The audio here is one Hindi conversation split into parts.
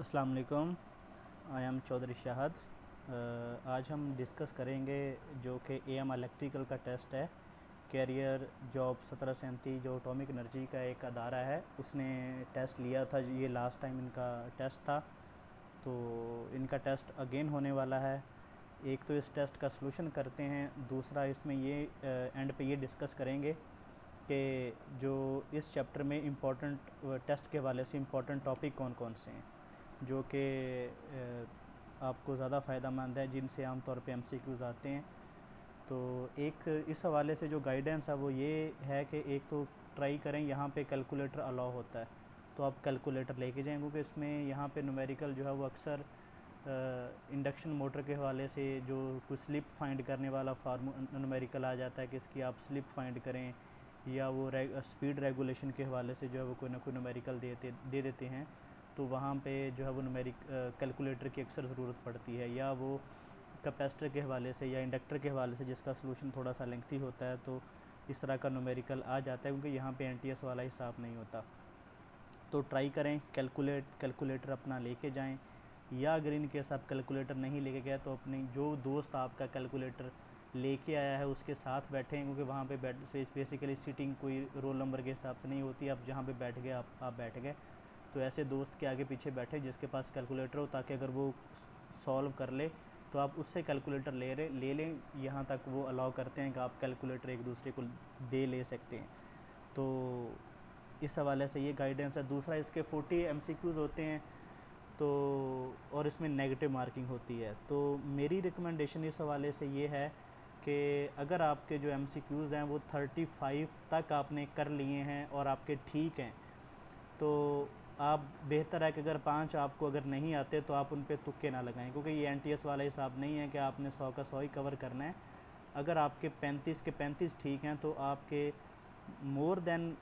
अस्सलाम वालेकुम। I am Chaudhry Shahad. आज हम डिस्कस करेंगे जो कि एएम इलेक्ट्रिकल का टेस्ट है, कैरियर जॉब 1737 जो एटॉमिक एनर्जी का एक अदारा है उसने टेस्ट लिया था। ये लास्ट टाइम इनका टेस्ट था, तो इनका टेस्ट अगेन होने वाला है। एक तो इस टेस्ट का सलूशन करते हैं, दूसरा इसमें ये एंड पे ये डिस्कस करेंगे कि जो इस चैप्टर में इम्पोर्टेंट टेस्ट के हवाले से इम्पोर्टेंट टॉपिक कौन कौन से हैं जो कि आपको ज़्यादा फ़ायदा मंद है, जिनसे आमतौर पे एमसीक्यूज़ आते हैं। तो एक इस हवाले से जो गाइडेंस है वो ये है कि एक तो ट्राई करें, यहाँ पे कैलकुलेटर अलाउ होता है तो आप कैलकुलेटर लेके जाएं, क्योंकि इसमें यहाँ पे न्यूमेरिकल जो है वो अक्सर इंडक्शन मोटर के हवाले से जो कोई स्लिप फाइंड करने वाला न्यूमेरिकल आ जाता है कि इसकी आप स्लिप फाइंड करें, या वो स्पीड रेगुलेशन के हवाले से जो है वो कोई ना कोई न्यूमेरिकल दे देते हैं। तो वहाँ पे जो है वो कैलकुलेटर की अक्सर ज़रूरत पड़ती है, या वो कैपेसिटर के हवाले से या इंडक्टर के हवाले से जिसका सलूशन थोड़ा सा लेंथी होता है, तो इस तरह का न्यूमेरिकल आ जाता है, क्योंकि यहाँ पे एनटीएस वाला हिसाब नहीं होता। तो ट्राई करें कैलकुलेटर अपना लेके जाएं, या अगर इन केस आप कैलकुलेटर नहीं लेके गए तो अपने जो दोस्त आपका कैलकुलेटर लेके आया है उसके साथ बैठें, क्योंकि वहाँ पे बेसिकली सीटिंग कोई रोल नंबर के हिसाब से नहीं होती। आप जहाँ पे बैठ गए आप बैठ गए, तो ऐसे दोस्त के आगे पीछे बैठे जिसके पास कैलकुलेटर हो, ताकि अगर वो सॉल्व कर ले तो आप उससे कैलकुलेटर ले लें। यहाँ तक वो अलाउ करते हैं कि आप कैलकुलेटर एक दूसरे को ले सकते हैं। तो इस हवाले से ये गाइडेंस है। दूसरा, इसके 40 एमसीक्यूज़ होते हैं, तो और इसमें नेगेटिव मार्किंग होती है। तो मेरी रिकमेंडेशन इस हवाले से ये है कि अगर आपके जो एमसीक्यूज़ हैं वो 35 तक आपने कर लिए हैं और आपके ठीक हैं, तो आप बेहतर है कि अगर 5 आपको अगर नहीं आते तो आप उन पे तुक्के ना लगाएं, क्योंकि ये एनटीएस वाला हिसाब नहीं है कि आपने 100 का 100 ही कवर करना है। अगर आपके 35 के 35 ठीक हैं तो आपके मोर देन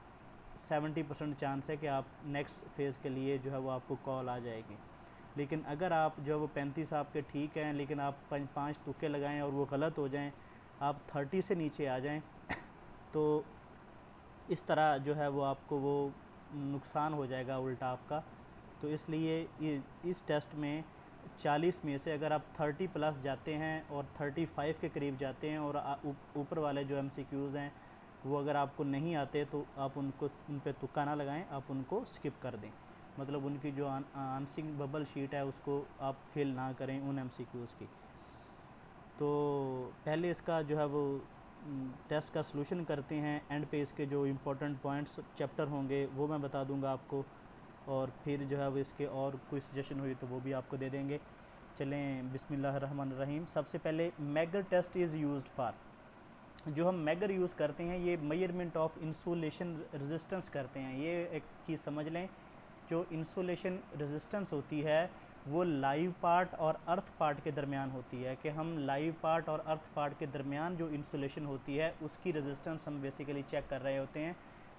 70% चांस है कि आप नेक्स्ट फेज़ के लिए जो है वो आपको कॉल आ जाएगी। लेकिन अगर आप जो है वो 35 आपके ठीक हैं, लेकिन आप 5 तुक्के लगाएं और वो गलत हो जाएं, आप 30 से नीचे आ जाएं, तो इस तरह जो है वो आपको वो नुकसान हो जाएगा उल्टा आपका। तो इसलिए इस टेस्ट में 40 में से अगर आप 30 प्लस जाते हैं और 35 के करीब जाते हैं और ऊपर वाले जो एमसीक्यूज़ हैं वो अगर आपको नहीं आते तो आप उन पे तुक्का ना लगाएं, आप उनको स्किप कर दें। मतलब उनकी जो आंसरिंग बबल शीट है उसको आप फिल ना करें उन एमसीक्यूज़ की। तो पहले इसका जो है वो टेस्ट का सलूशन करते हैं, एंड पे इसके जो इम्पोर्टेंट पॉइंट्स चैप्टर होंगे वो मैं बता दूंगा आपको, और फिर जो है वो इसके और कोई सजेशन हुई तो वो भी आपको दे देंगे। चलें बिस्मिल्लाहिर्रहमानिर्रहीम। सबसे पहले megger test is used for, जो हम मैगर यूज़ करते हैं ये मेजरमेंट ऑफ इंसुलेशन रेजिस्टेंस करते हैं। ये एक चीज़ समझ लें, जो इंसुलेशन रेजिस्टेंस होती है वो लाइव पार्ट और अर्थ पार्ट के दरमियान होती है, कि हम लाइव पार्ट और अर्थ पार्ट के दरमियान जो इंसुलेशन होती है उसकी रेजिस्टेंस हम बेसिकली चेक कर रहे होते हैं।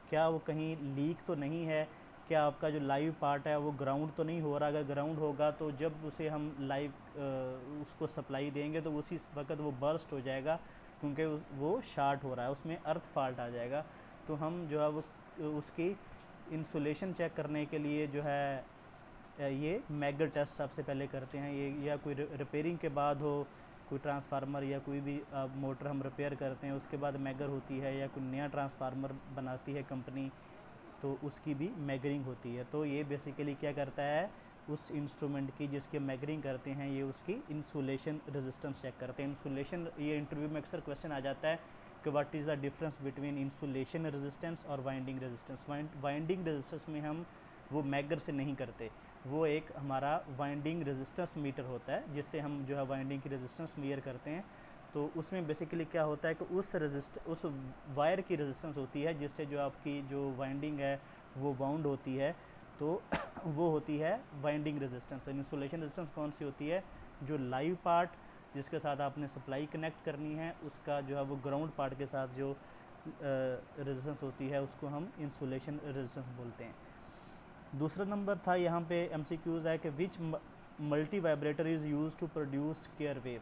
क्या वो कहीं लीक तो नहीं है, क्या आपका जो लाइव पार्ट है वो ग्राउंड तो नहीं हो रहा। अगर ग्राउंड होगा तो जब उसे हम लाइव उसको सप्लाई देंगे तो उसी वक्त वो बर्स्ट हो जाएगा, क्योंकि वो शार्ट हो रहा है, उसमें अर्थ फॉल्ट आ जाएगा। तो हम जो है वो उसकी इंसुलेशन चेक करने के लिए जो है ये मैगर टेस्ट सबसे पहले करते हैं। ये या कोई रिपेयरिंग के बाद हो, कोई ट्रांसफार्मर या कोई भी मोटर हम रिपेयर करते हैं उसके बाद मैगर होती है, या कोई नया ट्रांसफार्मर बनाती है कंपनी तो उसकी भी मैगरिंग होती है। तो ये बेसिकली क्या करता है, उस इंस्ट्रूमेंट की जिसकी मैगरिंग करते हैं ये उसकी इंसुलेशन रेजिस्टेंस चेक करते हैं। इंसुलेशन, ये इंटरव्यू में अक्सर क्वेश्चन आ जाता है कि what is the difference between insulation resistance और वाइंडिंग रेजिस्टेंस। वाइंडिंग रेजिस्टेंस में हम वो मैगर से नहीं करते, वो एक हमारा वाइंडिंग रेजिस्टेंस मीटर होता है जिससे हम जो है वाइंडिंग की रेजिस्टेंस मेयर करते हैं। तो उसमें बेसिकली क्या होता है कि उस वायर की रेजिस्टेंस होती है जिससे जो आपकी जो वाइंडिंग है वो बाउंड होती है, तो वो होती है वाइंडिंग रेजिस्टेंस। इंसुलेशन रेजिस्टेंस कौन सी होती है, जो लाइव पार्ट जिसके साथ आपने सप्लाई कनेक्ट करनी है उसका जो है वो ग्राउंड पार्ट के साथ जो रेजिस्टेंस होती है उसको हम इंसुलेशन रेजिस्टेंस बोलते हैं। दूसरा नंबर था यहाँ पे एमसीक्यूज़ है कि which multi vibrator is use to produce square wave.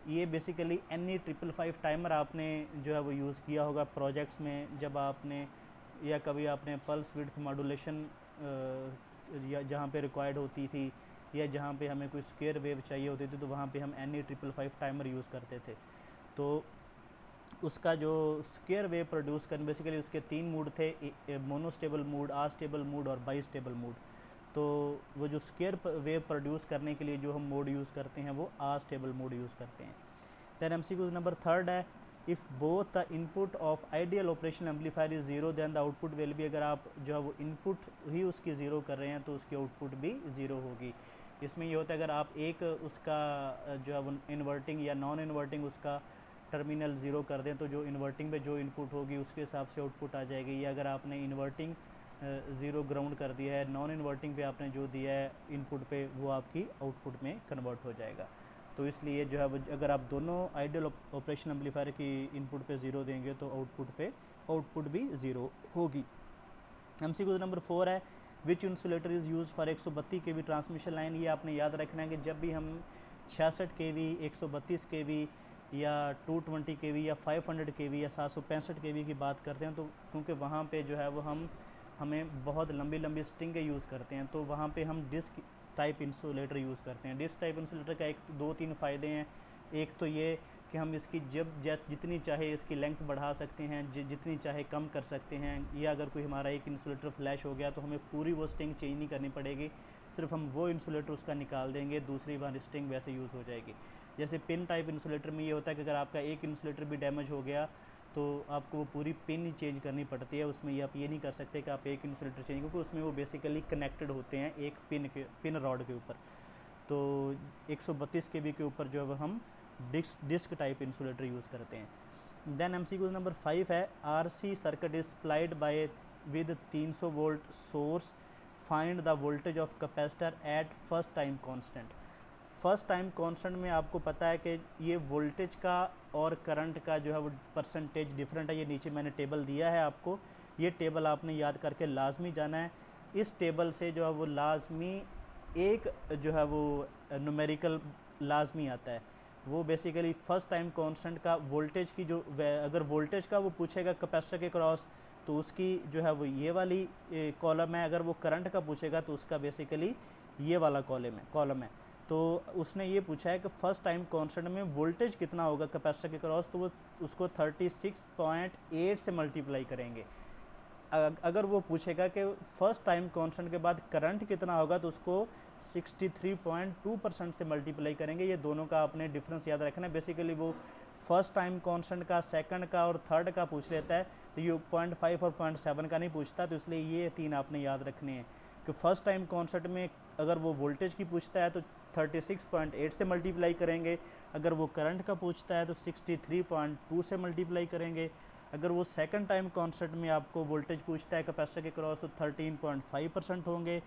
ये बेसिकली NE555 टाइमर आपने जो है वो यूज़ किया होगा प्रोजेक्ट्स में, जब आपने या कभी आपने पल्स विड्थ मॉड्यूलेशन या जहाँ पे रिक्वायर्ड होती थी, या जहाँ पे हमें कोई स्क्वायर वेव चाहिए होती थी, तो वहाँ पे हम NE555 टाइमर यूज़ करते थे। तो उसका जो स्क्वायर वेव प्रोड्यूस करने, बेसिकली उसके 3 मूड थे, मोनोस्टेबल मूड, आस्टेबल मूड और बाईस्टेबल मूड। तो वो जो स्क्वायर वेव प्रोड्यूस करने के लिए जो हम मोड यूज़ करते हैं वो आस्टेबल मोड यूज़ करते हैं। दैन MCQ नंबर 3 है, if both the input of ideal operational amplifier is zero then the output will be, अगर आप जो है वो इनपुट ही उसकी ज़ीरो कर रहे हैं तो उसकी आउटपुट भी ज़ीरो होगी। इसमें ये होता है अगर आप एक उसका जो है वो इन्वर्टिंग या नॉन इन्वर्टिंग उसका टर्मिनल ज़ीरो कर दें तो जो इन्वर्टिंग पे जो इनपुट होगी उसके हिसाब से आउटपुट आ जाएगी, या अगर आपने इन्वर्टिंग ज़ीरो ग्राउंड कर दिया है, नॉन इन्वर्टिंग पे आपने जो दिया है इनपुट पे, वो आपकी आउटपुट में कन्वर्ट हो जाएगा। तो इसलिए जो है वो अगर आप दोनों आइडियल ऑपरेशन एम्पलीफायर की इनपुट पे ज़ीरो देंगे तो आउटपुट भी ज़ीरो होगी। MCQ नंबर 4 है, which insulator is use for 132 kV transmission line. ये आपने याद रखना है कि जब भी हम 66 kV, 132 kV या 220 kV या 500 kV या 765 kV की बात करते हैं, तो क्योंकि वहाँ पे जो है वो हमें बहुत लंबी लंबी स्ट्रिंग यूज़ करते हैं, तो वहाँ पे हम डिस्क टाइप इंसुलेटर यूज़ करते हैं। डिस्क टाइप इंसुलेटर का 2-3 फ़ायदे हैं। एक तो ये कि हम इसकी जितनी चाहे इसकी लेंथ बढ़ा सकते हैं, जितनी चाहे कम कर सकते हैं, या अगर कोई हमारा एक इंसुलेटर फ्लैश हो गया तो हमें पूरी वो स्ट्रिंग चेंज नहीं करनी पड़ेगी, सिर्फ हम वो इंसुलेटर उसका निकाल देंगे, दूसरी बार स्ट्रिंग वैसे यूज़ हो जाएगी। जैसे पिन टाइप इंसुलेटर में ये होता है कि अगर आपका एक इंसुलेटर भी डैमेज हो गया तो आपको वो पूरी पिन ही चेंज करनी पड़ती है। उसमें आप ये नहीं कर सकते कि आप एक इंसुलेटर चेंज, क्योंकि उसमें वो बेसिकली कनेक्टेड होते हैं एक पिन रॉड के ऊपर। तो 132 kV के ऊपर जो है हम डिस्क टाइप इंसुलेटर यूज़ करते हैं। देन MCQ नंबर 5 है, RC circuit is supplied by with 300 volt source, find the voltage of capacitor at first time constant. First time constant में आपको पता है कि ये वोल्टेज का और करंट का जो है वो परसेंटेज डिफरेंट है। ये नीचे मैंने टेबल दिया है आपको, ये टेबल आपने याद करके लाजमी जाना है। इस टेबल से जो है वो लाजमी एक जो है वो न्यूमेरिकल लाजमी आता है, वो बेसिकली फर्स्ट टाइम कांस्टेंट का वोल्टेज की जो अगर वोल्टेज का वो पूछेगा कैपेसिटर के क्रॉस तो उसकी जो है वो ये वाली कॉलम है, अगर वो करंट का पूछेगा तो उसका बेसिकली ये वाला कॉलम है। तो उसने ये पूछा है कि फर्स्ट टाइम कांस्टेंट में वोल्टेज कितना होगा कैपेसिटर के क्रॉस, तो वो उसको 36.8 से मल्टीप्लाई करेंगे। अगर वो पूछेगा कि फर्स्ट टाइम कांस्टेंट के बाद करंट कितना होगा तो उसको 63.2% से मल्टीप्लाई करेंगे। ये दोनों का आपने डिफरेंस याद रखना है। बेसिकली वो फर्स्ट टाइम कांस्टेंट का, सेकंड का और थर्ड का पूछ लेता है, तो ये 0.5 और 0.7 का नहीं पूछता। तो इसलिए ये 3 आपने याद रखने हैं कि फर्स्ट टाइम कांस्टेंट में अगर वो वोल्टेज की पूछता है तो 36.8 से मल्टीप्लाई करेंगे, अगर वो करंट का पूछता है तो 63.2 से मल्टीप्लाई करेंगे, अगर वो सेकंड टाइम कांस्टेंट में आपको वोल्टेज पूछता है कैपेसिटर के क्रॉस तो 13.5% होंगे,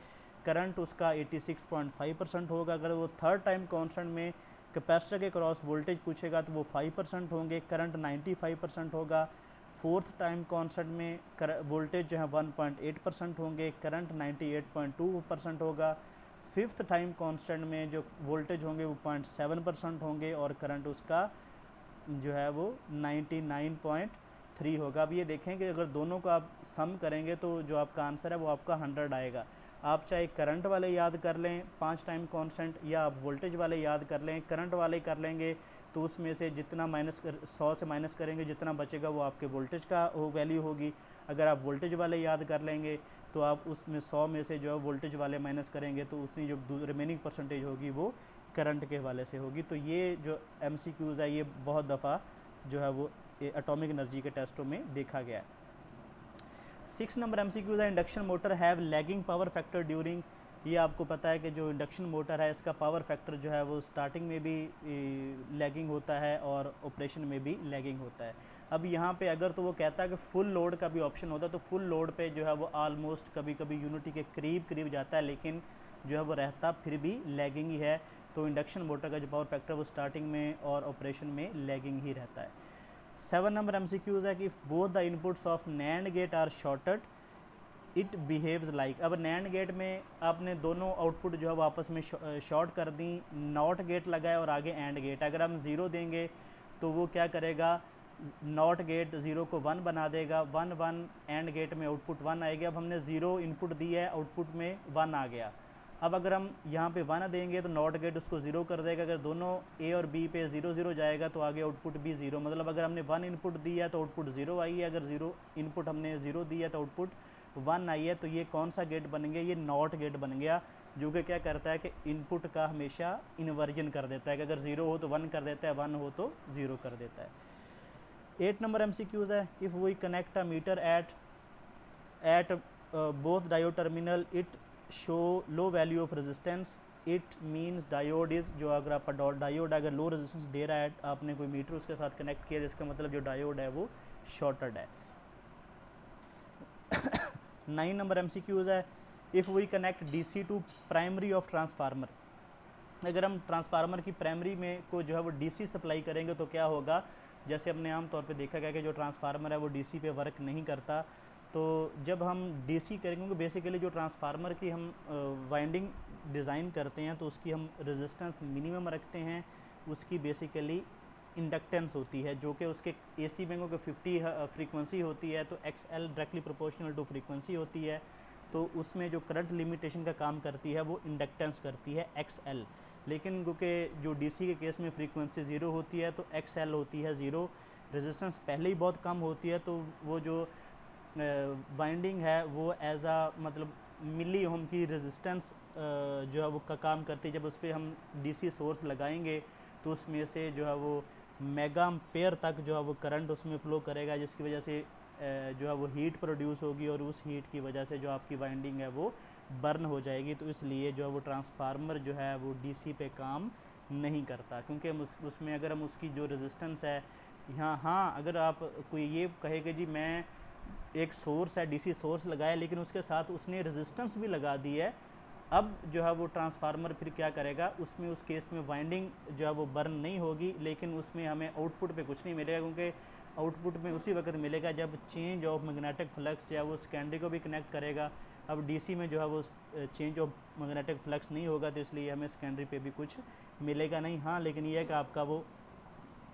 करंट उसका 86.5% होगा। अगर वो थर्ड टाइम कांस्टेंट में कैपेसिटर के क्रॉस वोल्टेज पूछेगा तो वो 5% होंगे, करंट 95% होगा। फोर्थ टाइम कांस्टेंट में वोल्टेज जो है 1.8% होंगे, करंट 98.2% होगा। फिफ्थ टाइम कांस्टेंट में जो वोल्टेज होंगे वो 0.7% होंगे और करंट उसका जो है वो 99.3 होगा। अब ये देखें कि अगर दोनों को आप सम करेंगे तो जो आपका आंसर है वो आपका 100 आएगा। आप चाहे करंट वाले याद कर लें 5 टाइम कांस्टेंट, या आप वोल्टेज वाले याद कर लें। करंट वाले कर लेंगे तो उसमें से जितना 100 से माइनस करेंगे जितना बचेगा वो आपके वोल्टेज का वैल्यू होगी। अगर आप वोल्टेज वाले याद कर लेंगे तो आप उसमें 100 में से जो है वोल्टेज वाले माइनस करेंगे तो उसकी जो रिमेनिंग परसेंटेज होगी वो करंट के हवाले से होगी। तो ये जो MCQs है ये बहुत दफ़ा जो है वो एटॉमिक एनर्जी के टेस्टों में देखा गया है। 6 नंबर MCQs है, induction motor have lagging power factor during. ये आपको पता है कि जो इंडक्शन मोटर है इसका पावर फैक्टर जो है वो स्टार्टिंग में भी लैगिंग होता है और ऑपरेशन में भी लैगिंग होता है। अब यहाँ पे अगर तो वो कहता है कि फुल लोड का भी ऑप्शन होता है तो फुल लोड पे जो है वो आलमोस्ट कभी कभी यूनिटी के करीब जाता है, लेकिन जो है वो रहता फिर भी लैगिंग ही है। तो इंडक्शन मोटर का जो पावर फैक्टर वो स्टार्टिंग में और ऑपरेशन में लैगिंग ही रहता है। 7 नंबर MCQs है कि if both the inputs of NAND gate are shorted it behaves like. अब नैंड गेट में आपने दोनों आउटपुट जो है वो आपस में शॉर्ट कर दी, नॉट गेट लगाए और आगे एंड गेट। अगर हम 0 देंगे तो वो क्या करेगा, नॉट गेट 0 को 1 बना देगा, 1 1 एंड गेट में आउटपुट 1 आएगी। अब हमने 0 इनपुट दिया है, आउटपुट में 1 आ गया। अब अगर हम यहाँ पे 1 देंगे तो नॉट गेट उसको 0 कर देगा। अगर दोनों ए और बी पे 0 0 जाएगा तो आगे आउटपुट भी 0, मतलब अगर हमने 1 इनपुट दिया है तो आउटपुट 0 आई है, अगर 0 इनपुट हमने 0 दिया है तो आउटपुट 1 आई है। तो ये कौन सा गेट बन गया, ये नॉट गेट बन गया, जो कि क्या करता है कि इनपुट का हमेशा इन्वर्जन कर देता है, कि अगर 0 हो तो 1 कर देता है, 1 हो तो 0 कर देता है। 8 नंबर MCQs है, if we connect a meter at both diode terminal it show low value of resistance, it means diode is, जो अगर आपका डायोड अगर लो रेजिस्टेंस दे रहा है, आपने कोई मीटर उसके साथ कनेक्ट किया, जिसका मतलब जो डायोड है वो शॉर्टेड है। 9 नंबर MCQs है, if we connect DC to primary of transformer, अगर हम ट्रांसफार्मर की प्राइमरी में को जो है वो DC सप्लाई करेंगे तो क्या होगा, जैसे हमने आम तौर पे देखा गया कि जो ट्रांसफार्मर है वो DC पे वर्क नहीं करता। तो जब हम DC करेंगे, क्योंकि बेसिकली जो ट्रांसफार्मर की हम वाइंडिंग डिज़ाइन करते हैं तो उसकी हम रेजिस्टेंस मिनिमम रखते हैं, उसकी बेसिकली इंडक्टेंस होती है, जो कि उसके AC में को 50 फ्रीक्वेंसी होती है, तो XL directly proportional to frequency होती है। तो उसमें जो करंट लिमिटेशन का काम करती है वो इंडक्टेंस करती है XL। लेकिन क्योंकि जो DC के केस में फ्रीक्वेंसी 0 होती है तो XL होती है 0, रेजिस्टेंस पहले ही बहुत कम होती है, तो वो जो वाइंडिंग है वो एज आ मतलब मिली ओम की रेजिस्टेंस जो है वो का काम करती है। जब उस पर हम DC सोर्स लगाएंगे तो उसमें से जो है वो मेगा एम्पेयर तक जो है वो करंट उसमें फ़्लो करेगा, जिसकी वजह से जो है वो हीट प्रोड्यूस होगी और उस हीट की वजह से जो आपकी वाइंडिंग है वो बर्न हो जाएगी। तो इसलिए जो है वो ट्रांसफार्मर जो है वो DC पे काम नहीं करता, क्योंकि हम उसमें अगर हम उसकी जो रेजिस्टेंस है हाँ अगर आप कोई ये कहे कि जी मैं एक सोर्स है DC सोर्स लगाया लेकिन उसके साथ उसने रेजिस्टेंस भी लगा दी है, अब जो है वो ट्रांसफार्मर फिर क्या करेगा, उसमें उस केस में वाइंडिंग जो है वो बर्न नहीं होगी, लेकिन उसमें हमें आउटपुट पे कुछ नहीं मिलेगा, क्योंकि आउटपुट में उसी वक्त मिलेगा जब चेंज ऑफ मैग्नेटिक फ्लक्स जो है वो सेकेंडरी को भी कनेक्ट करेगा। अब DC में जो है वो चेंज ऑफ मैग्नेटिक फ्लक्स नहीं होगा, तो इसलिए हमें सेकेंडरी पे भी कुछ मिलेगा नहीं। हाँ लेकिन ये है कि आपका वो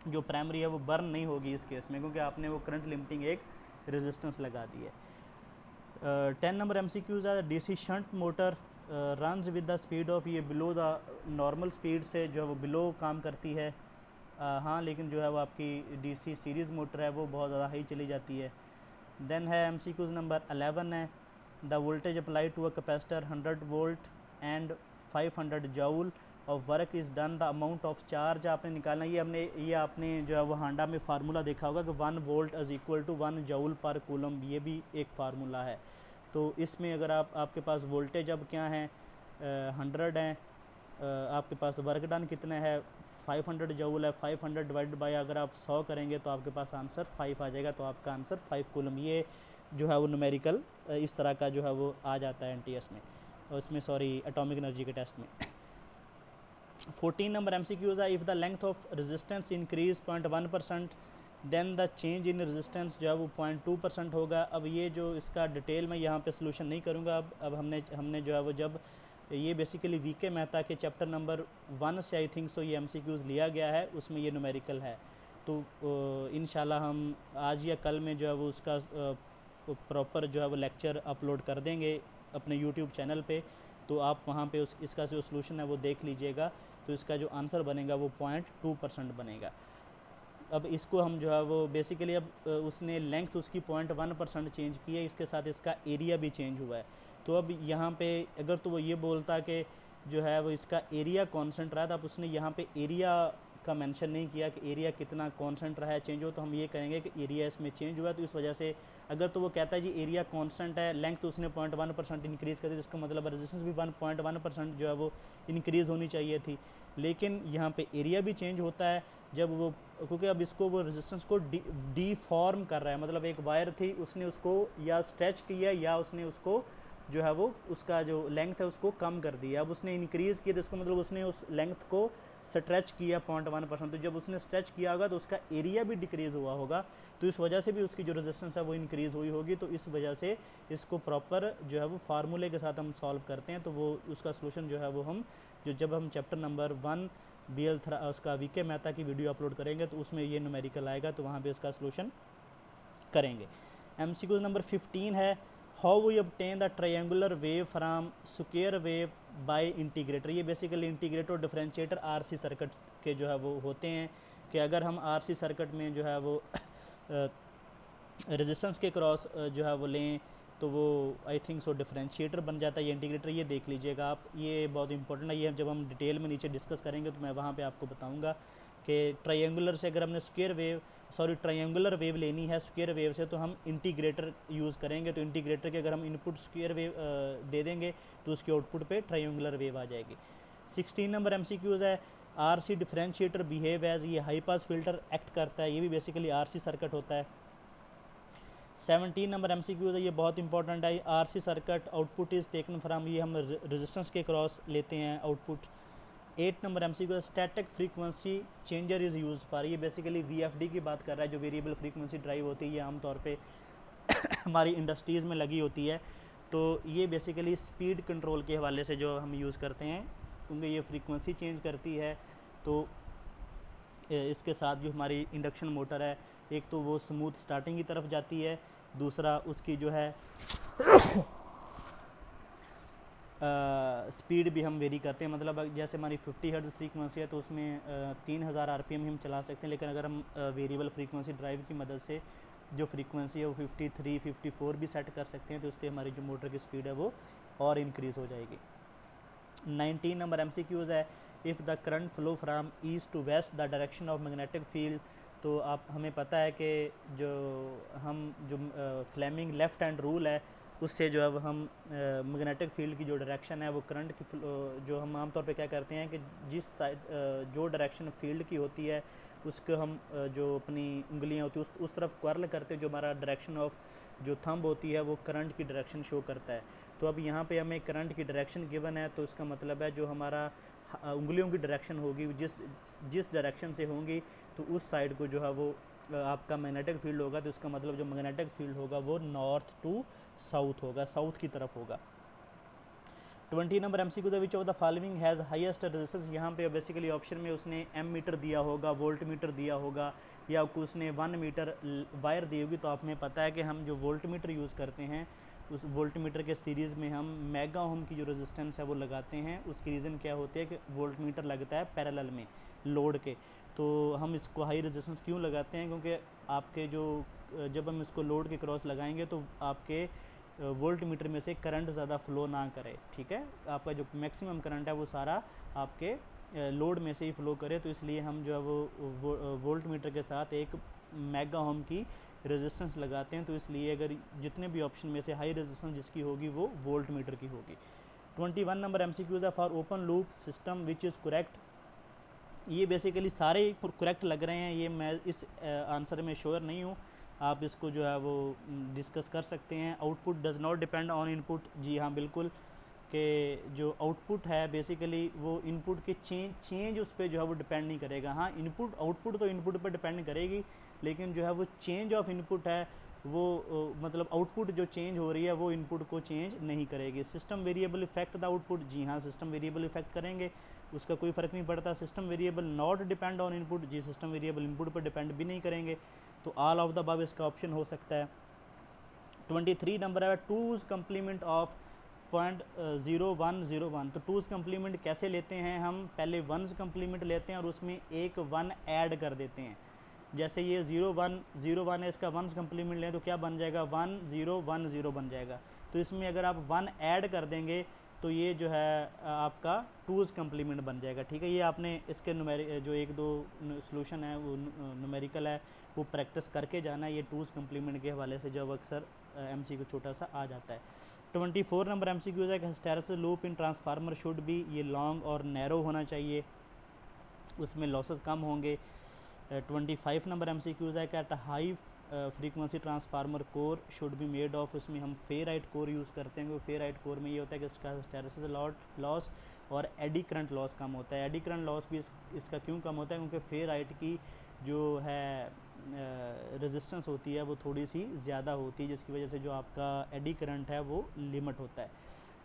जो प्राइमरी है वो बर्न नहीं होगी इस केस में, क्योंकि आपने वो करंट लिमिटिंग एक रेजिस्टेंस लगा दी है। 10 नंबर MCQs है, DC shunt motor runs with the speed of, ये बिलो द नॉर्मल स्पीड से जो है वो बिलो काम करती है। हाँ लेकिन जो है वो आपकी DC सीरीज़ मोटर है वो बहुत ज़्यादा हाई चली जाती है। देन है MCQs नंबर 11 है, the voltage apply to a capacitor 100 volt and 500 joule of work is done, the amount of charge आपने निकालना। ये आपने जो है वो हांडा में फार्मूला देखा होगा कि 1 volt is equal to 1 joule per coulomb, ये भी एक फार्मूला है। तो इसमें अगर आपके पास वोल्टेज अब क्या है 100 है, आपके पास वर्क डन कितना है 500 जूल है, 500 डिवाइड बाय अगर आप 100 करेंगे तो आपके पास आंसर 5 आ जाएगा, तो आपका आंसर 5 कूलम। ये जो है वो न्यूमेरिकल इस तरह का जो है वो आ जाता है NTS में, उसमें सॉरी एटॉमिक एनर्जी के टेस्ट में। 14 नंबर MCQs है, if the length of resistance increase 0.1% then the change in resistance जो है वो 0.2% होगा। अब ये जो इसका डिटेल मैं यहाँ पे सोल्यूशन नहीं करूँगा। अब हमने जो है वो जब ये बेसिकली VK मेहता के चैप्टर नंबर 1 से आई थिंक सो ये MCQs लिया गया है, उसमें ये न्यूमेरिकल है। तो इंशाल्लाह हम आज या कल में जो है वो उसका प्रॉपर जो है वो लेक्चर अपलोड कर देंगे अपने YouTube चैनल पे, तो आप वहाँ पे इसका जो सोल्यूशन है वो देख लीजिएगा। तो इसका जो आंसर बनेगा वो 0.2% बनेगा। अब इसको हम जो है वो बेसिकली अब उसने लेंथ उसकी 0.1% चेंज की है, इसके साथ इसका एरिया भी चेंज हुआ है। तो अब यहाँ पे अगर तो वो ये बोलता कि जो है वो इसका एरिया कांस्टेंट रहा था, अब उसने यहाँ पे एरिया का मेंशन नहीं किया कि एरिया कितना कांस्टेंट रहा है चेंज हो, तो हम ये कहेंगे कि एरिया इसमें चेंज हुआ है। तो इस वजह से अगर तो वो कहता है जी एरिया कांस्टेंट है, लेंथ तो उसने 0.1% इंक्रीज़ कर दी, जिसका मतलब रेजिस्टेंस भी 1.1% जो है वो इंक्रीज़ होनी चाहिए थी। लेकिन यहाँ पे एरिया भी चेंज होता है जब वो, क्योंकि अब इसको वो रेजिस्टेंस को डीफॉर्म कर रहा है, मतलब एक वायर थी उसने उसको या स्ट्रेच किया या उसने उसको जो है वो उसका जो लेंथ है उसको कम कर दिया। अब उसने इंक्रीज़ किया तो इसको मतलब उसने उस लेंथ को स्ट्रेच किया 0.1%, तो जब उसने स्ट्रेच किया होगा तो उसका एरिया भी डिक्रीज़ हुआ होगा, तो इस वजह से भी उसकी जो रेजिस्टेंस है वो इंक्रीज़ हुई होगी। तो इस वजह से इसको प्रॉपर जो है वो फार्मूले के साथ हम सॉल्व करते हैं, तो वो उसका सोल्यूशन जो है वो हम जब हम चैप्टर नंबर 1 उसका वीके मेहता की वीडियो अपलोड करेंगे तो उसमें ये न्यूमेरिकल आएगा, तो वहाँ पे इसका सोल्यूशन करेंगे। MCQ नंबर 15 है, how we obtain the triangular wave from square wave by integrator. ये बेसिकली इंटीग्रेटर और डिफरेंशिएटर RC सर्किट के जो है वो होते हैं कि अगर हम RC सर्किट में जो है वो रेजिस्टेंस के क्रॉस जो है वो लें तो वो आई थिंक सो डिफरेंशिएटर बन जाता है ये इंटीग्रेटर। ये देख लीजिएगा आप, ये बहुत इंपॉर्टेंट है, ये जब हम डिटेल में नीचे डिस्कस करेंगे तो मैं वहाँ पे आपको बताऊँगा कि ट्रायंगुलर से अगर हमने ट्रायंगुलर वेव लेनी है स्क्वायर वेव से तो हम इंटीग्रेटर यूज़ करेंगे। तो इंटीग्रेटर के अगर हम इनपुट स्क्वायर वेव दे देंगे तो उसके आउटपुट पे ट्रायंगुलर वेव आ जाएगी। 16 नंबर MCQs है, RC डिफरेंशिएटर बिहेव एज, ये हाई पास फिल्टर एक्ट करता है, ये भी बेसिकली RC सर्किट होता है। 17 नंबर MCQs है, ये बहुत इंपॉर्टेंट है, RC circuit output is taken from, ये हम रेजिस्टेंस के क्रॉस लेते हैं output. 8 number MCQ static frequency changer is use for, ये बेसिकली VFD की बात कर रहा है, जो वेरिएबल फ्रीक्वेंसी ड्राइव होती है, ये आमतौर पे हमारी इंडस्ट्रीज़ में लगी होती है। तो ये बेसिकली स्पीड कंट्रोल के हवाले से जो हम यूज़ करते हैं, क्योंकि ये फ्रीक्वेंसी चेंज करती है। तो इसके साथ जो हमारी इंडक्शन मोटर है, एक तो वो स्मूथ स्टार्टिंग की तरफ जाती है, दूसरा उसकी जो है स्पीड भी हम वेरी करते हैं। मतलब जैसे हमारी 50 हर्ट्ज़ फ्रीक्वेंसी है तो उसमें 3000 RPM हम चला सकते हैं, लेकिन अगर हम वेरिएबल फ्रीक्वेंसी ड्राइव की मदद से जो फ्रीक्वेंसी है वो 53, 54 भी सेट कर सकते हैं, तो उससे हमारी जो मोटर की स्पीड है वो और इंक्रीज़ हो जाएगी। 19 नंबर MCQs है, if the current flow from east to west the direction of magnetic field. तो आप हमें पता है कि जो फ्लेमिंग लेफ़्ट हैंड रूल है उससे जो है वो हम मैग्नेटिक फील्ड की जो डायरेक्शन है वो करंट की जो हम आमतौर पे क्या करते हैं कि जिस साइड जो डायरेक्शन फील्ड की होती है उसको हम जो अपनी उंगलियां होती है उस तरफ क्वर्ल करते हैं, जो हमारा डायरेक्शन ऑफ जो थंब होती है वो करंट की डायरेक्शन शो करता है। तो अब यहाँ पे हमें करंट की डायरेक्शन गिवन है, तो इसका मतलब है जो हमारा उंगलियों की डायरेक्शन होगी जिस डायरेक्शन से होंगी तो उस साइड को जो है वो आपका मैग्नेटिक फील्ड होगा। तो इसका मतलब जो मैग्नेटिक फील्ड होगा वो नॉर्थ टू साउथ होगा, साउथ की तरफ होगा। 20 number MCQ the which of the following has highest resistance. यहाँ पे बेसिकली ऑप्शन में उसने एम मीटर दिया होगा, वोल्ट मीटर दिया होगा, या उसने 1 मीटर वायर दी होगी। तो आपने पता है कि हम जो वोल्ट मीटर यूज़ करते हैं उस वोल्ट मीटर के सीरीज़ में हम मेगा ओम की जो रेजिस्टेंस है वो लगाते हैं। उसकी रीज़न क्या होती है कि वोल्ट मीटर लगता है पैरेलल में लोड के। तो हम इसको हाई रेजिस्टेंस क्यों लगाते हैं, क्योंकि आपके जब हम इसको लोड के क्रॉस लगाएंगे तो आपके वोल्ट मीटर में से करंट ज़्यादा फ़्लो ना करे, ठीक है, आपका जो मैक्सिमम करंट है वो सारा आपके लोड में से ही फ़्लो करे। तो इसलिए हम जो है वो वोल्ट मीटर के साथ एक मेगा ओम की रेजिस्टेंस लगाते हैं। तो इसलिए अगर जितने भी ऑप्शन में से हाई रेजिस्टेंस जिसकी होगी वो वोल्ट मीटर की होगी। 21 नंबर MCQs है, for open loop system which is correct. ये बेसिकली सारे करेक्ट लग रहे हैं, ये मैं इस आंसर में श्योर नहीं हूँ, आप इसको जो है वो डिस्कस कर सकते हैं। Output does not depend on input, जी हाँ बिल्कुल, कि जो आउटपुट है बेसिकली वो इनपुट के चेंज उस पर जो है वो डिपेंड नहीं करेगा। हाँ इनपुट आउटपुट तो इनपुट पर डिपेंड करेगी, लेकिन जो है वो चेंज ऑफ इनपुट है वो मतलब आउटपुट जो चेंज हो रही है वो इनपुट को चेंज नहीं करेगी। System variable effect the output, जी हाँ सिस्टम वेरिएबल इफेक्ट करेंगे, उसका कोई फ़र्क नहीं पड़ता। System variable not depend on input, जी सिस्टम वेरिएबल इनपुट पर डिपेंड भी नहीं करेंगे। तो ऑल ऑफ द अबव इसका ऑप्शन हो सकता है। 23 नंबर है, टूज़ कम्प्लीमेंट ऑफ 0.0101। तो टूज़ कम्प्लीमेंट कैसे लेते हैं, हम पहले वंस कम्प्लीमेंट लेते हैं और उसमें एक 1 ऐड कर देते हैं। जैसे ये 0101 है, इसका वंस कम्प्लीमेंट लें तो क्या बन जाएगा, 1010 बन जाएगा। तो इसमें अगर आप 1 ऐड कर देंगे तो ये जो है आपका टूज़ कम्प्लीमेंट बन जाएगा, ठीक है। ये आपने इसके जो एक दो सॉल्यूशन है वो न्यूमेरिकल है वो प्रैक्टिस करके जाना है। ये टूज़ कम्प्लीमेंट के हवाले से जब अक्सर MCQ छोटा सा आ जाता है। 24 नंबर MCQ है कि hysteresis loop in transformer should भी, ये लॉन्ग और नैरो होना चाहिए, उसमें लॉसेस कम होंगे। 25 नंबर MCQs है कि at high frequency transformer core should be made of, इसमें हम फेराइट कोर यूज़ करते हैं, क्योंकि फेराइट कोर में ये होता है कि इसका हिस्टैरिसीस लॉस और एडी करंट लॉस कम होता है। एडी करंट लॉस भी इसका क्यों कम होता है, क्योंकि फेराइट की जो है रेजिस्टेंस होती है वो थोड़ी सी ज़्यादा होती है, जिसकी वजह से जो आपका एडी करंट है वो लिमिट होता है।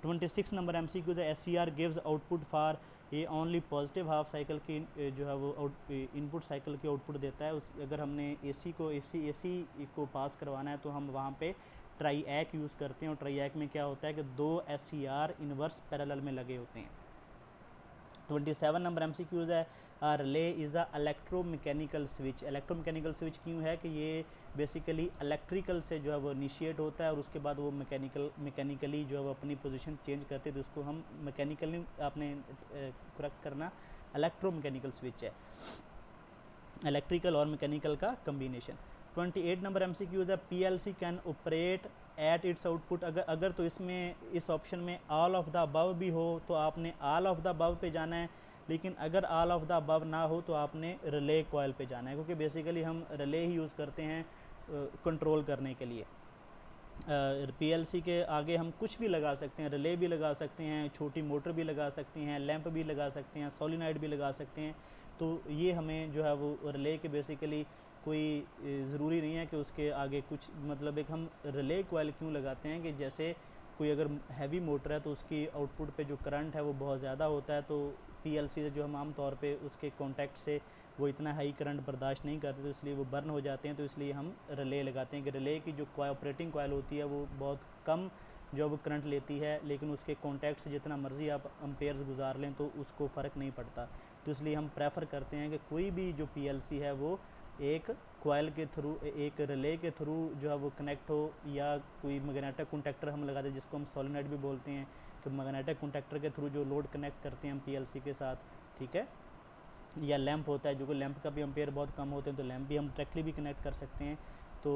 26 नंबर MCQ है SCR गिव्स आउटपुट फॉर ये ओनली पॉजिटिव हाफ साइकिल की जो है वो इनपुट साइकिल की आउटपुट देता है। उस अगर हमने AC को पास करवाना है तो हम वहाँ पे ट्राई एक यूज़ करते हैं, और ट्राई एक में क्या होता है कि 2 SCR इन्वर्स पैरेलल में लगे होते हैं। 27 नंबर MCQs है relay is a electromechanical switch. Electromechanical switch क्यों है कि ये बेसिकली इलेक्ट्रिकल से जो है वो इनिशिएट होता है और उसके बाद वो मैकेनिकली जो है वो अपनी पोजीशन चेंज करते हैं, तो उसको हम मैकेनिकली आपने करेक्ट करना, इलेक्ट्रोमैकेनिकल स्विच है, इलेक्ट्रिकल और मैकेनिकल का कम्बिनेशन। 28 नंबर MCQs है PLC can operate at its output. अगर तो इसमें इस ऑप्शन में ऑल ऑफ द अबव भी हो तो आपने ऑल ऑफ द अबव पे जाना है, लेकिन अगर ऑल ऑफ द अबव ना हो तो आपने रिले कॉइल पे जाना है, क्योंकि बेसिकली हम रिले ही यूज़ करते हैं कंट्रोल करने के लिए। PLC के आगे हम कुछ भी लगा सकते हैं, रिले भी लगा सकते हैं, छोटी मोटर भी लगा सकते हैं, लैंप भी लगा सकते हैं, सोलिनॉइड भी लगा सकते हैं। तो ये हमें जो है वो रिले के बेसिकली कोई ज़रूरी नहीं है कि उसके आगे कुछ, मतलब एक हम रिले कॉइल क्यों लगाते हैं कि जैसे कोई अगर हैवी मोटर है तो उसकी आउटपुट पे जो करंट है वो बहुत ज़्यादा होता है, तो PLC से जो हम आम तौर पे उसके कॉन्टैक्ट से वो इतना हाई करंट बर्दाश्त नहीं करते, तो इसलिए वो बर्न हो जाते हैं, तो इसलिए हम रिले लगाते हैं कि रिले की जो ऑपरेटिंग कॉइल होती है वो बहुत कम जो वो करंट लेती है, लेकिन उसके कॉन्टैक्ट से जितना मर्ज़ी आप अम्पेयर्स गुजार लें तो उसको फ़र्क नहीं पड़ता। तो इसलिए हम प्रेफर करते हैं कि कोई भी जो PLC है वो एक कॉइल के थ्रू, एक रिले के थ्रू जो है वो कनेक्ट हो, या कोई मैग्नेटिक कॉन्टैक्टर हम लगाते हैं जिसको हम सोलेनॉइड भी बोलते हैं, कि मैग्नेटिक कॉन्टैक्टर के थ्रू जो लोड कनेक्ट करते हैं हम PLC के साथ, ठीक है। या लैंप होता है, जो कि लैंप का भी एम्पेयर बहुत कम होते हैं, तो लैंप भी हम डायरेक्टली भी कनेक्ट कर सकते हैं। तो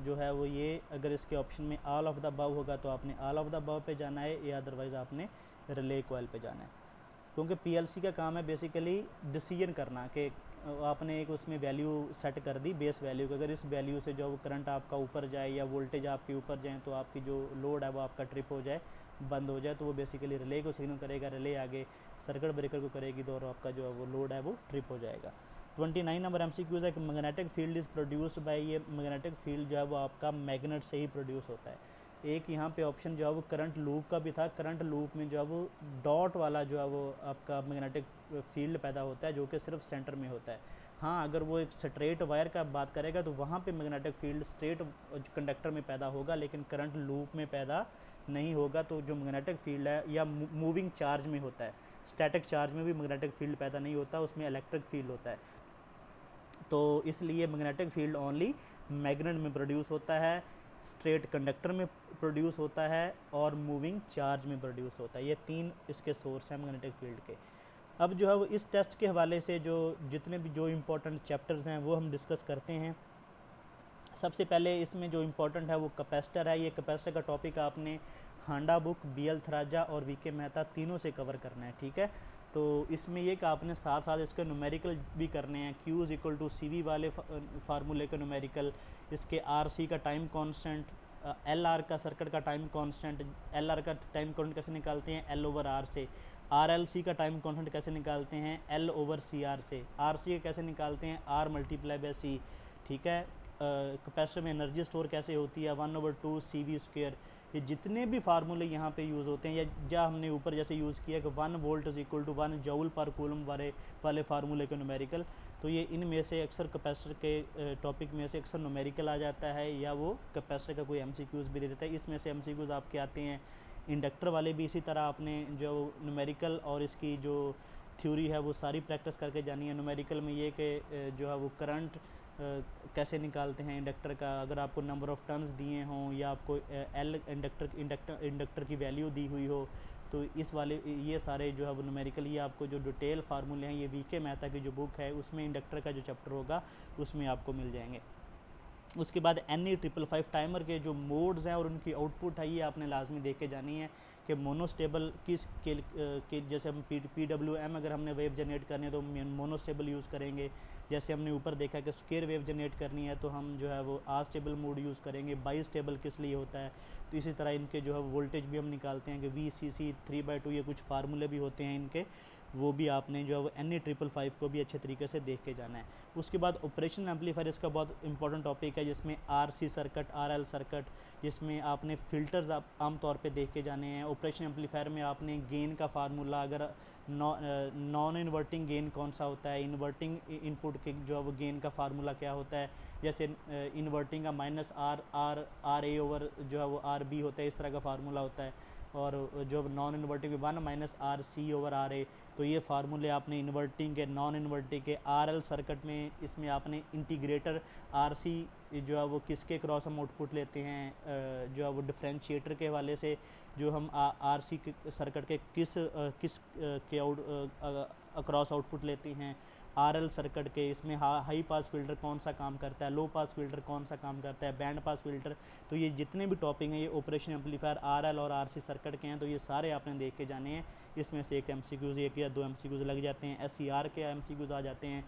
जो है वो ये, अगर इसके ऑप्शन में ऑल ऑफ द अबव होगा तो आपने ऑल ऑफ द अबव पे जाना है, या अदरवाइज़ आपने रिले कॉइल पे जाना है, क्योंकि PLC का काम है बेसिकली डिसीजन करना कि आपने एक उसमें वैल्यू सेट कर दी, बेस वैल्यू कि अगर इस वैल्यू से जो वो करंट आपका ऊपर जाए या वोल्टेज आपके ऊपर जाए तो आपकी जो लोड है वो आपका ट्रिप हो जाए, बंद हो जाए, तो वो बेसिकली रिले को सिग्नल करेगा, रिले आगे सर्किट ब्रेकर को करेगी, तो और आपका जो है वो लोड है वो ट्रिप हो जाएगा। 29 नंबर MCQs है कि magnetic field is produce by, ये मैग्नेटिक फील्ड जो है वो आपका मैग्नेट से ही प्रोड्यूस होता है। एक यहाँ पे ऑप्शन जो है वो करंट लूप का भी था, करंट लूप में जो है वो डॉट वाला जो है वो आपका मैग्नेटिक फील्ड पैदा होता है, जो कि सिर्फ सेंटर में होता है। हाँ, अगर वो एक स्ट्रेट वायर का बात करेगा तो वहाँ पे मैग्नेटिक फील्ड स्ट्रेट कंडक्टर में पैदा होगा, लेकिन करंट लूप में पैदा नहीं होगा। तो जो मैग्नेटिक फील्ड है या मूविंग चार्ज में होता है, स्टैटिक चार्ज में भी मैग्नेटिक फील्ड पैदा नहीं होता, उसमें इलेक्ट्रिक फील्ड होता है। तो इसलिए मैग्नेटिक फील्ड ओनली मैग्नेट में प्रोड्यूस होता है, स्ट्रेट कंडक्टर में प्रोड्यूस होता है, और मूविंग चार्ज में प्रोड्यूस होता है। ये 3 इसके सोर्स हैं मैग्नेटिक फील्ड के। अब जो है वो इस टेस्ट के हवाले से जो जितने भी जो इम्पोर्टेंट चैप्टर्स हैं वो हम डिस्कस करते हैं। सबसे पहले इसमें जो इम्पोर्टेंट है वो कैपेसिटर है। ये कैपेसिटर का टॉपिक आपने हांडा बुक, BL थराजा और VK मेहता तीनों से कवर करना है, ठीक है। तो इसमें ये कि आपने साथ साथ इसके न्यूमेरिकल भी करने हैं, Q = CV वाले फार्मूले के न्यूमेरिकल, इसके RC का टाइम कांस्टेंट, LR का सर्किट का टाइम कांस्टेंट, LR का टाइम कांस्टेंट कैसे निकालते हैं, L/R से, RLC का टाइम कांस्टेंट कैसे निकालते हैं, L/CR से, RC कैसे निकालते हैं, R×C, ठीक है। कैपेसिटर में एनर्जी स्टोर कैसे होती है, 1/2 CV²। ये जितने भी फार्मूले यहाँ पे यूज़ होते हैं, या जहाँ हमने ऊपर जैसे यूज़ किया कि 1 वोल्ट = 1 जूल पर कूलम वाले फार्मूले के न्यूमेरिकल, तो ये इनमें से अक्सर कैपेसिटर के टॉपिक में से अक्सर न्यूमेरिकल आ जाता है, या वो कैपेसिटर का कोई MCQs भी दे देता है। इसमें से MCQs आपके आते हैं। इंडक्टर वाले भी इसी तरह आपने जो न्यूमेरिकल और इसकी जो थ्योरी है वो सारी प्रैक्टिस करके जानी है। न्यूमेरिकल में ये कि जो है वो करंट कैसे निकालते हैं इंडक्टर का, अगर आपको नंबर ऑफ़ टर्न्स दिए हों या आपको L इंडक्टर की वैल्यू दी हुई हो, तो इस वाले ये सारे जो है वो न्यूमेरिकल, ये आपको जो डिटेल फार्मूले हैं ये VK मेहता की जो बुक है उसमें इंडक्टर का जो चैप्टर होगा उसमें आपको मिल जाएंगे। उसके बाद NE555 टाइमर के जो मोड्स हैं और उनकी आउटपुट है ये आपने लाजमी देख के जानी है कि मोनोस्टेबल किस के जैसे हम PWM अगर हमने वेव जनरेट करनी है तो मोनोस्टेबल यूज़ करेंगे। जैसे हमने ऊपर देखा कि स्क्वायर वेव जनरेट करनी है तो हम जो है वो अस्टेबल मोड यूज़ करेंगे। बाईस्टेबल किस लिए होता है, तो इसी तरह इनके जो है वोल्टेज भी हम निकालते हैं कि VCC 3/2, ये कुछ फार्मूले भी होते हैं इनके। वो भी आपने जो है वो NE555 को भी अच्छे तरीके से देख के जाना है। उसके बाद ऑपरेशनल एम्पलीफायर इसका बहुत इंपॉर्टेंट टॉपिक है, जिसमें RC सर्किट, RL सर्किट, जिसमें आपने फ़िल्टर्स आप आमतौर पे देख के जाने हैं। ऑपरेशन एम्पलीफायर में आपने गेन का फार्मूला, अगर नॉन इन्वर्टिंग गेन कौन सा होता है, इन्वर्टिंग इनपुट के जो है वो गेन का फार्मूला क्या होता है, जैसे इन्वर्टिंग का -R A/R जो है वो RB होता है, इस तरह का फार्मूला होता है। और जो नॉन इन्वर्टिंग 1-RC/RA। तो ये फार्मूले आपने इन्वर्टिंग के, नॉन इन्वर्टिंग के, RL सर्किट में इसमें आपने इंटीग्रेटर RC जो है वो किसके क्रॉस हम आउटपुट लेते हैं, जो है वो डिफरेंशिएटर के हवाले से, जो हम RC सर्किट के किस के अक्रॉस आउटपुट लेते हैं। RL सर्किट के इसमें हाई पास फिल्टर कौन सा काम करता है, लो पास फिल्टर कौन सा काम करता है, बैंड पास फिल्टर। तो ये जितने भी टॉपिक हैं ये ऑपरेशन एम्पलीफायर RL और RC सर्किट के हैं, तो ये सारे आपने देख के जाने हैं। इसमें से एक MCQs, एक या दो MCQs लग जाते हैं। SCR के MCQs आ जाते हैं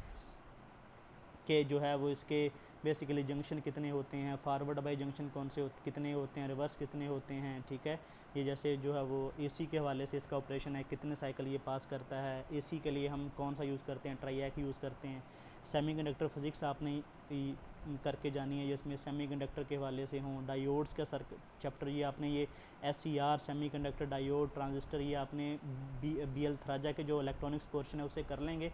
कि जो है वो इसके बेसिकली जंक्शन कितने होते हैं, फॉरवर्ड बाई जंक्शन कौन से कितने होते हैं, रिवर्स कितने होते हैं, ठीक है। ये जैसे जो है वो AC के हवाले से इसका ऑपरेशन है, कितने साइकिल ये पास करता है। AC के लिए हम कौन सा यूज़ करते हैं, ट्राइएक यूज़ करते हैं। सेमीकंडक्टर फिज़िक्स आपने करके जानी है, जिसमें सेमीकंडक्टर के हवाले से हों। डायोड्स का चैप्टर ये आपने ये SCR, सेमीकंडक्टर, डायोड, ट्रांजिस्टर, ये आपने BL थराजा के जो इलेक्ट्रॉनिक्स पोर्शन है उससे कर लेंगे।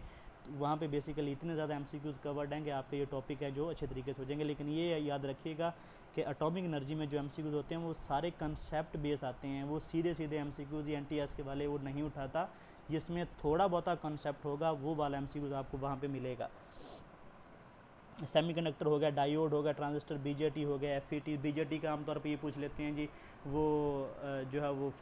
वहाँ पे बेसिकली इतने ज़्यादा MCQs कवर्ड हैं कि आपके ये टॉपिक है जो अच्छे तरीके से हो जाएंगे। लेकिन ये याद रखिएगा कि एटॉमिक एनर्जी में जो MCQs होते हैं वो सारे कंसेप्ट बेस आते हैं, वो सीधे सीधे MCQs या NTS के वाले वो नहीं उठाता। जिसमें थोड़ा बहुत कंसेप्ट होगा वो वाला MCQs आपको वहाँ पे मिलेगा। सेमीकंडक्टर हो गया, डायोड हो गया, ट्रांजिस्टर, BJT हो गया, FET। BJT का आमतौर पे ये पूछ लेते हैं जी वो जो है वो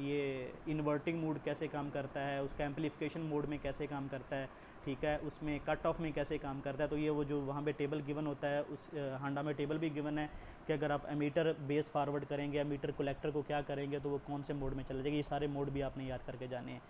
ये इन्वर्टिंग मोड कैसे काम करता है, उसका एम्पलीफिकेशन मोड में कैसे काम करता है, ठीक है, उसमें कट ऑफ में कैसे काम करता है। तो ये वो जो वहाँ पे टेबल गिवन होता है, उस हांडा में टेबल भी गिवन है कि अगर आप एमीटर बेस फॉरवर्ड करेंगे, एमीटर कलेक्टर को क्या करेंगे तो वो कौन से मोड में चला जाएगा। ये सारे मोड भी आपने याद करके जाने हैं।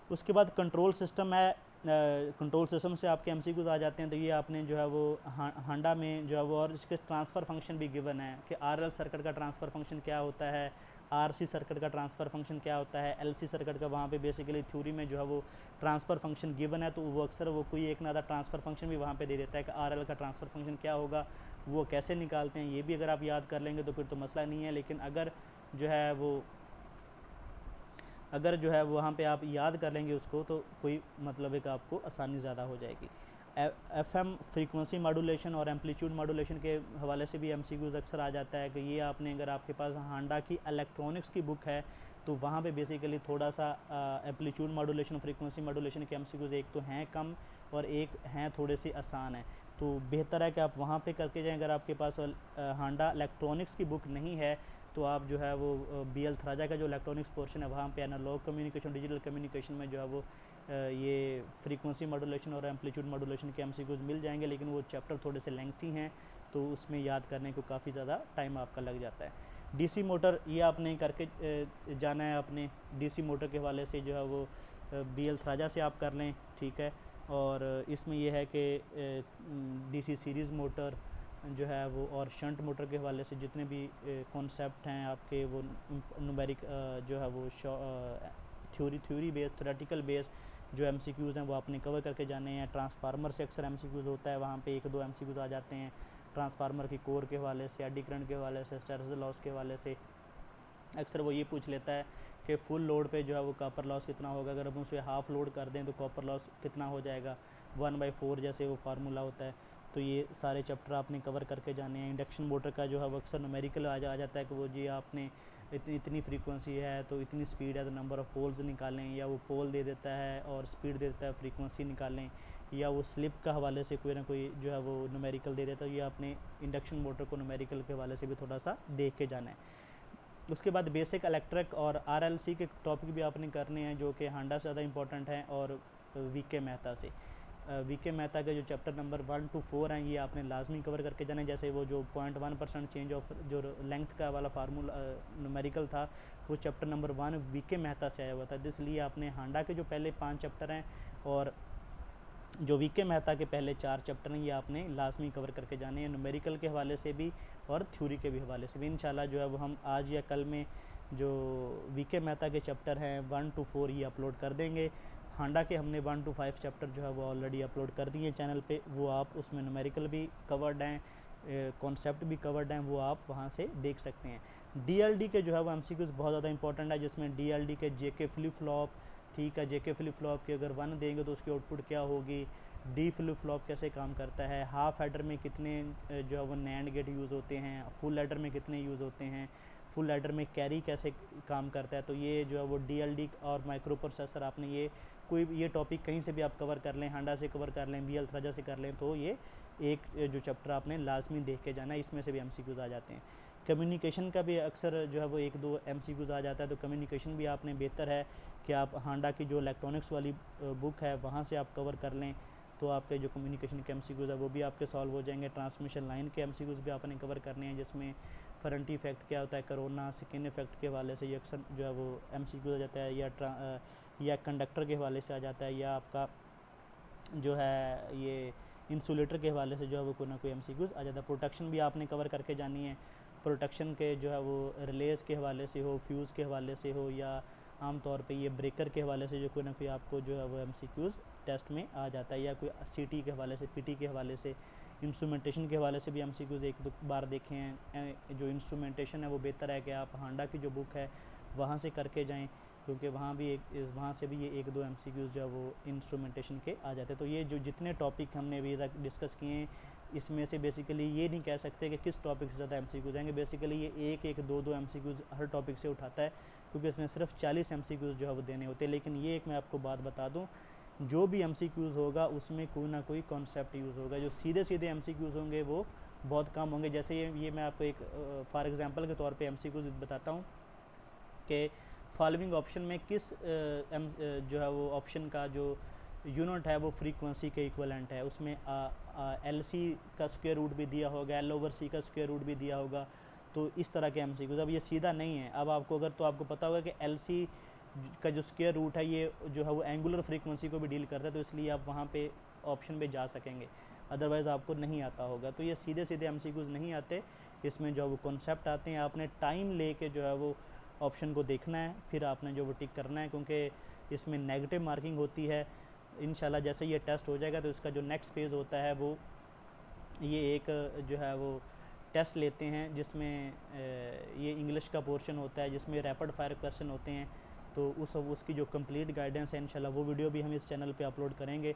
उसके बाद कंट्रोल सिस्टम है, कंट्रोल सिस्टम से आपके MCQs आ जाते हैं। तो ये आपने जो है वो हांडा में जो है वो, और इसके ट्रांसफ़र फंक्शन भी गिवन है कि RL सर्किट का ट्रांसफ़र फंक्शन क्या होता है, RC सर्किट का ट्रांसफ़र फंक्शन क्या होता है, LC सर्किट का। वहाँ पे बेसिकली थ्योरी में जो है वो ट्रांसफ़र फंक्शन गिवन है, तो वो अक्सर वो कोई एक ना आधा ट्रांसफ़र फंक्शन भी वहाँ पे दे देता है कि RL का ट्रांसफ़र फंक्शन क्या होगा, वो कैसे निकालते हैं। ये भी अगर आप याद कर लेंगे तो फिर तो मसला नहीं है। लेकिन अगर जो है वहाँ पे आप याद कर लेंगे उसको तो कोई मतलब है कि आपको आसानी ज़्यादा हो जाएगी। FM फ्रीक्वेंसी मॉड्यूलेशन और एम्पलीट्यूड मॉड्यूलेशन के हवाले से भी MCQs अक्सर आ जाता है कि ये आपने, अगर आपके पास हांडा की इलेक्ट्रॉनिक्स की बुक है तो वहाँ पे बेसिकली थोड़ा सा एम्पलीट्यूड मॉड्यूलेशन, फ्रीक्वेंसी मॉड्यूलेशन के MCQs एक तो हैं कम और एक हैं थोड़े से आसान है। तो बेहतर है कि आप वहाँ पे करके जाएँ। अगर आपके पास हांडा इलेक्ट्रॉनिक्स की बुक नहीं है तो आप जो है वो BL थराजा का जो इलेक्ट्रॉनिक्स पोर्शन है वहाँ पे एनालॉग कम्युनिकेशन, डिजिटल कम्युनिकेशन में जो है वो ये फ्रीक्वेंसी मॉड्यूलेशन और एम्पलीट्यूड मॉड्यूलेशन के MCQs मिल जाएंगे। लेकिन वो चैप्टर थोड़े से लेंथी हैं तो उसमें याद करने को काफ़ी ज़्यादा टाइम आपका लग जाता है। DC मोटर ये आपने करके जाना है। अपने DC मोटर के हवाले से जो है वो BL थराजा से आप कर लें, ठीक है। और इसमें यह है कि DC सीरीज़ मोटर जो है वो और शंट मोटर के हवाले से जितने भी कॉन्सेप्ट हैं आपके, वो न्यूमेरिक जो है वो थ्योरी बेस, थ्योरेटिकल बेस जो MCQs हैं वो आपने कवर करके जाने हैं। ट्रांसफार्मर से अक्सर MCQs होता है, वहाँ पे एक दो MCQs आ जाते हैं ट्रांसफार्मर की कोर के हवाले से, एडी करंट के हवाले से, हिस्टैरिसीस लॉस के हवाले से। अक्सर वो ये पूछ लेता है कि फुल लोड पे जो है वो कॉपर लॉस कितना होगा, अगर हम उसे हाफ़ लोड कर दें तो कॉपर लॉस कितना हो जाएगा, 1/4 जैसे वो फार्मूला होता है। तो ये सारे चैप्टर आपने कवर करके जाने हैं। इंडक्शन मोटर का जो है वो अक्सर न्यूमेरिकल आ जाता है कि वो जी आपने इतनी फ्रीक्वेंसी है तो इतनी स्पीड है तो नंबर ऑफ़ पोल्स निकालें, या वो पोल दे देता है और स्पीड दे देता है, फ्रीक्वेंसी निकालें, या वो स्लिप का हवाले से कोई ना कोई जो है वो न्यूमेरिकल दे देता है। ये आपने इंडक्शन मोटर को न्यूमेरिकल के हवाले से भी थोड़ा सा देख के जाना है। उसके बाद बेसिक इलेक्ट्रिक और RLC के टॉपिक भी आपने करने हैं जो कि हांडा से ज़्यादा इंपॉर्टेंट हैं, और VK मेहता से। VK मेहता के जो चैप्टर नंबर 1 to 4 हैं ये आपने लाजमी कवर करके जाना है। जैसे वो जो 0.1% चेंज ऑफ जो लेंथ का वाला फार्मूला न्यूमेरिकल था वो चैप्टर नंबर 1 VK मेहता से आया हुआ था। इसलिए आपने हांडा के जो पहले 5 चैप्टर हैं और जो VK मेहता के पहले 4 चैप्टर हैं ये आपने लाजमी कवर करके जाने हैं, न्यूमेरिकल के हवाले से भी और थ्योरी के भी हवाले से भी। इंशाल्लाह जो है वो हम आज या कल में जो वीके मेहता के चैप्टर हैं 1 to 4 ये अपलोड कर देंगे। हांडा के हमने 1 to 5 चैप्टर जो है वो ऑलरेडी अपलोड कर दिए चैनल पे, वो आप उसमें न्यूमेरिकल भी कवर्ड हैं, कॉन्सेप्ट भी कवर्ड हैं, वो आप वहाँ से देख सकते हैं। डीएलडी के जो है वो एमसीक्यूज़ बहुत ज़्यादा इंपॉर्टेंट है, जिसमें डीएलडी के जेके फ्लिप फ्लॉप, ठीक है, जेके फ्लिप फ्लॉप की अगर 1 देंगे तो उसकी आउटपुट क्या होगी, डी फ्लिप फ्लॉप कैसे काम करता है, हाफ एडर में कितने जो है वो नैंड गेट यूज़ होते हैं, फुल एडर में कितने यूज़ होते हैं, फुल एडर में कैरी कैसे काम करता है। तो ये जो है वो डीएलडी और माइक्रो प्रोसेसर, आपने ये टॉपिक कहीं से भी आप कवर कर लें, हांडा से कवर कर लें, बीएल थ्राजा से कर लें, तो ये एक जो चैप्टर आपने लाजमी देख के जाना है, इसमें से भी एमसीक्यूज़ आ जाते हैं। कम्युनिकेशन का भी अक्सर जो है वो 1-2 एमसीक्यूज़ आ जाता है, तो कम्युनिकेशन भी आपने बेहतर है कि आप हांडा की जो इलेक्ट्रॉनिक्स वाली बुक है वहाँ से आप कवर कर लें, तो आपके जो कम्युनिकेशन के एमसीक्यूज़ है वो भी आपके सॉल्व हो जाएंगे। ट्रांसमिशन लाइन के एमसीक्यूज़ भी आपने कवर करने हैं, जिसमें फरंटी इफेक्ट क्या होता है, कोरोना स्किन इफेक्ट के हवाले से ये अक्सर जो है वो एमसीक्यू आ जाता है, या कंडक्टर के हवाले से आ जाता है, या आपका जो है ये इंसुलेटर के हवाले से जो है वो कोई ना कोई एमसीक्यूज़ आ जाता है। प्रोटेक्शन भी आपने कवर करके जानी है, प्रोटेक्शन के जो है वो रिलेज़ के हवाले से हो, फ्यूज़ के हवाले से हो, या आम तौर पे ये ब्रेकर के हवाले से जो कोई ना कोई आपको जो है वो एमसीक्यूज़ टेस्ट में आ जाता है, या कोई सीटी के हवाले से, पीटी के हवाले से, इंस्ट्रूमेंटेशन के हवाले से भी एमसीक्यूज़ 1-2 बार देखे हैं। जो इंस्ट्रूमेंटेशन है वो बेहतर है कि आप हांडा की जो बुक है वहाँ से करके जाएं, क्योंकि वहाँ से भी ये 1-2 एमसीक्यूज़ जो है वो इंस्ट्रूमेंटेशन के आ जाते हैं। तो ये जो जितने टॉपिक हमने अभी तक डिस्कस किए हैं, इसमें से बेसिकली ये नहीं कह सकते कि किस टॉपिक से ज़्यादा एमसीक्यूज़ आएंगे। बेसिकली ये 1-1, 2-2 एमसीक्यूज़ हर टॉपिक से उठाता है, क्योंकि इसमें सिर्फ 40 एमसीक्यूज़ जो है वो देने होते हैं। लेकिन ये एक मैं आपको बात बता दूँ, जो भी एमसीक्यूज़ होगा उसमें कोई ना कोई कॉन्सेप्ट यूज़ होगा। जो सीधे एमसीक्यूज़ होंगे वो बहुत कम होंगे। जैसे ये मैं आपको एक फॉर एग्जांपल के तौर पे एमसीक्यूज़ बताता हूँ कि फॉलोइंग ऑप्शन में किस जो है वो ऑप्शन का जो यूनिट है वो फ्रीक्वेंसी के इक्वलेंट है। उसमें LC का स्क्वायर रूट भी दिया होगा, L/C का स्क्वायर रूट भी दिया होगा। तो इस तरह के एमसीक्यूज़, अब ये सीधा नहीं है। अब आपको पता होगा कि LC का जो स्क्वायर रूट है ये जो है वो एंगुलर फ्रीक्वेंसी को भी डील करता है, तो इसलिए आप वहाँ पे ऑप्शन पे जा सकेंगे, अदरवाइज़ आपको नहीं आता होगा। तो ये सीधे एमसीक्यूज़ नहीं आते, इसमें जो वो कॉन्सेप्ट आते हैं। आपने टाइम लेके जो है वो ऑप्शन को देखना है, फिर आपने जो वो टिक करना है, क्योंकि इसमें नेगेटिव मार्किंग होती है। इंशाल्लाह जैसे ये टेस्ट हो जाएगा तो इसका जो नेक्स्ट फेज़ होता है वो ये एक जो है वो टेस्ट लेते हैं, जिसमें ये इंग्लिश का पोर्शन होता है, जिसमें रैपिड फायर क्वेश्चन होते हैं। तो उसकी जो कंप्लीट गाइडेंस है इंशाल्लाह वो वीडियो भी हम इस चैनल पे अपलोड करेंगे।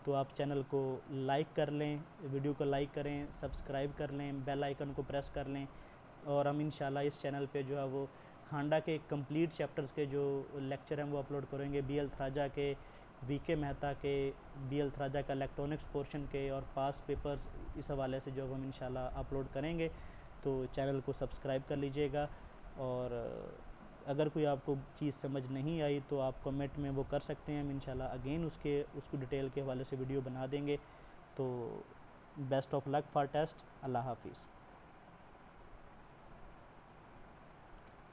तो आप चैनल को लाइक कर लें, वीडियो को लाइक करें, सब्सक्राइब कर लें, बेल आइकन को प्रेस कर लें, और हम इंशाल्लाह इस चैनल पे जो है वो हांडा के कंप्लीट चैप्टर्स के जो लेक्चर हैं वो अपलोड करेंगे। बीएल थ्राजा के, वीके मेहता के, बीएल थ्राजा का इलेक्ट्रॉनिक्स पोर्शन के, और पास पेपर्स, इस हवाले से जो हम इंशाल्लाह अपलोड करेंगे। तो चैनल को सब्सक्राइब कर लीजिएगा, और अगर कोई आपको चीज़ समझ नहीं आई तो आप कमेंट में वो कर सकते हैं, हम इंशाल्लाह अगेन उसको डिटेल के हवाले से वीडियो बना देंगे। तो best of luck for test. अल्लाह हाफिज़।